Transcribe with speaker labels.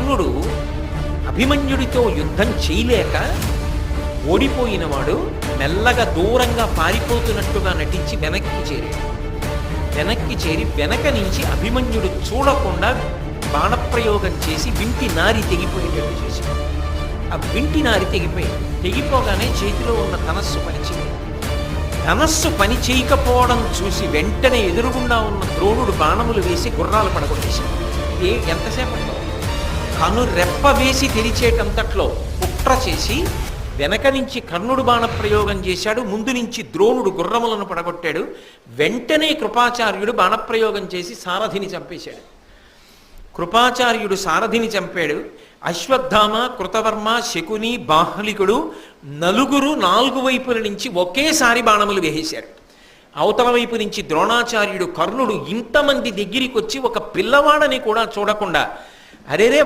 Speaker 1: కర్ణుడు అభిమన్యుడితో యుద్ధం చేయలేక ఓడిపోయినవాడు మెల్లగా దూరంగా పారిపోతున్నట్టుగా నటించి వెనక్కి చేరి వెనక నుంచి అభిమన్యుడు చూడకుండా బాణప్రయోగం చేసి వింటి నారి తెగిపోయేటట్టు చేశాడు. ఆ వింటి నారి తెగిపోగానే చేతిలో ఉన్న ధనస్సు పనిచేయదు. ధనస్సు పని చేయకపోవడం చూసి వెంటనే ఎదురుగుండా ఉన్న ద్రోణుడు బాణములు వేసి గుర్రాలు పడగొట్టేశాడు. ఎంతసేపట్లో కను రెప్ప వేసి తెరిచేటంతట్లో కుట్ర చేసి వెనక నుంచి కర్ణుడు బాణ ప్రయోగం చేశాడు. ముందు నుంచి ద్రోణుడు గుర్రములను పడగొట్టాడు. వెంటనే కృపాచార్యుడు బాణప్రయోగం చేసి సారథిని చంపేశాడు. కృపాచార్యుడు సారథిని చంపాడు. అశ్వత్థామ, కృతవర్మ, శకుని, బాహ్లికుడు నలుగురు 4 వైపుల నుంచి ఒకేసారి బాణములు వేసేశారు. అవతల వైపు నుంచి ద్రోణాచార్యుడు, కర్ణుడు ఇంతమంది దగ్గరికి వచ్చి ఒక పిల్లవాడని కూడా చూడకుండా అరేరే